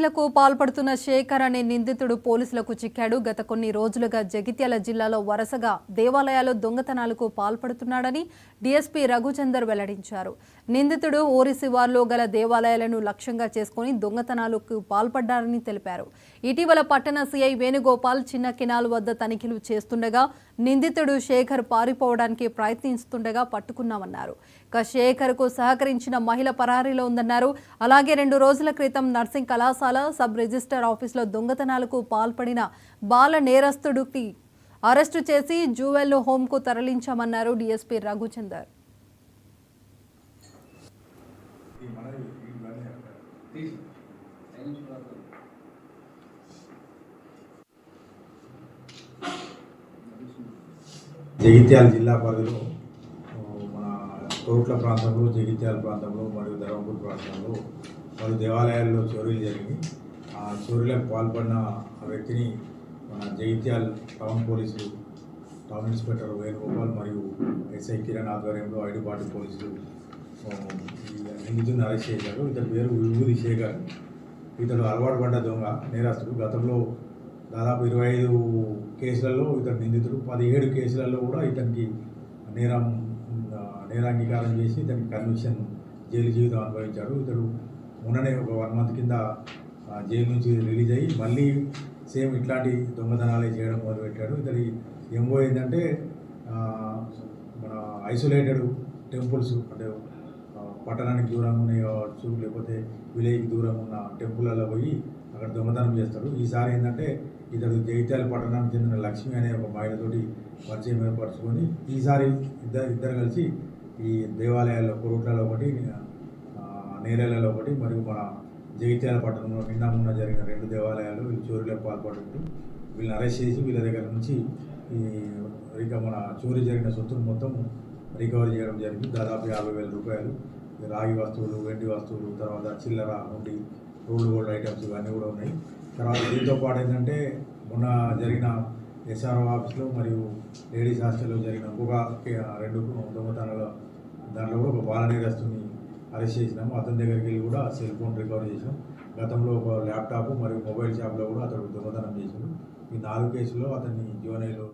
లకు పాల్పడుతున్న శేఖర్ అనే నిందితుడు పోలీసులకు చిక్కాడు. గత కొన్ని రోజులుగా జగిత్యాల జిల్లాలో వరుసగా దేవాలయాల్లో దొంగతనాలకు పాల్పడుతున్నాడని డీఎస్పీ రఘుచందర్ వెల్లడించారు. నిందితుడు ఓరి శివార్లో గల దేవాలయాలను లక్ష్యంగా చేసుకుని దొంగతనాలకు పాల్పడ్డారని తెలిపారు. ఇటీవల పట్టణ సీఐ వేణుగోపాల్ చిన్న కెనాల్ వద్ద తనిఖీలు చేస్తుండగా నిందితుడు శేఖర్ పారిపోవడానికి ప్రయత్నిస్తుండగా పట్టుకున్నామన్నారు. శేఖర్ కు సహకరించిన మహిళ పరారీలో ఉందన్నారు. అలాగే 2 రోజుల క్రితం నర్సింగ్ కళాశాల సబ్ రిజిస్టర్ ఆఫీసులో దొంగతనాలకు పాల్పడిన బాల నేరస్తుడికి అరెస్టు చేసి జువెల్ హోంకు తరలించామన్నారు డీఎస్పీ రఘుచందర్. జగిత్యాల జిల్లా పరిధిలో మన కోట్ల ప్రాంతంలో, జగిత్యాల ప్రాంతంలో మరియు ధర్మపూర్ ప్రాంతంలో పలు దేవాలయాల్లో చోరీలు జరిగి ఆ చోరీలకు పాల్పడిన ఆ వ్యక్తిని మన జగిత్యాల టౌన్ పోలీసులు, టౌన్ ఇన్స్పెక్టర్ వేణుగోపాల్ మరియు ఎస్ఐ కిరణ్ ఆధ్వర్యంలో ఐడిపాటి పోలీసులు నిందితుడిని అరెస్ట్ చేశారు. ఇతని పేరు విభూది శేఖర్. ఇతడు అలవాటు పడ్డ దొంగ నేరస్తుడు. గతంలో దాదాపు 25 కేసులలో ఇతడు నిందితుడు. 17 కేసులలో కూడా ఇతనికి నేరాంగీకారం చేసి ఇతనికి కన్విక్షన్ జైలు జీవితం అనుభవించాడు. ఇతడు మొన్ననే ఒక 1 మంత్ కింద జైలు నుంచి రిలీజ్ అయ్యి మళ్ళీ సేమ్ ఇట్లాంటి దొంగతనాలే చేయడం మొదలుపెట్టాడు. ఇతడి ఎంఓ ఏంటంటే మన ఐసోలేటెడ్ టెంపుల్స్, అంటే పట్టణానికి దూరంగా ఉన్నాయి కావచ్చు, లేకపోతే విలేజ్కి దూరంగా ఉన్న టెంపుల్లో పోయి అక్కడ దొంగతనం చేస్తాడు. ఈసారి ఏంటంటే ఇతడు జగిత్యాల పట్టణానికి చెందిన లక్ష్మి అనే ఒక మహిళతోటి పరిచయం ఏర్పరచుకొని ఈసారి ఇద్దరు కలిసి ఈ దేవాలయాల్లో కోరుట్లలో ఒకటి, నేరేళ్లలో ఒకటి మరియు మన జగిత్యాల పట్టణంలో నిన్న జరిగిన 2 దేవాలయాలు ఈ చోరీలకు పాల్పడుతూ వీళ్ళని అరెస్ట్ చేసి వీళ్ళ దగ్గర నుంచి ఇక మన చోరీ జరిగిన సొత్తును మొత్తం రికవరీ చేయడం జరిగింది. దాదాపు 50,000 రూపాయలు, రాగి వస్తువులు, వెండి వస్తువులు, తర్వాత చిల్లర, నుండి రోల్డ్ గోల్డ్ ఐటమ్స్ ఇవన్నీ కూడా ఉన్నాయి. తర్వాత దీంతో పాటు ఏంటంటే మొన్న జరిగిన ఎస్ఆర్ఓ ఆఫీస్లో మరియు లేడీస్ హాస్టల్లో జరిగిన ఒక 2 దొంగతనాల దాంట్లో కూడా ఒక బాల నేరస్తుని అరెస్ట్ చేసినాము. అతని దగ్గరికి వెళ్ళి కూడా సెల్ ఫోన్ రికవర్ చేసాం. గతంలో ఒక ల్యాప్టాప్ మరియు మొబైల్ షాప్లో కూడా అతడు దొంగతనం చేశాడు. ఈ 4 కేసుల్లో అతన్ని జోనైలో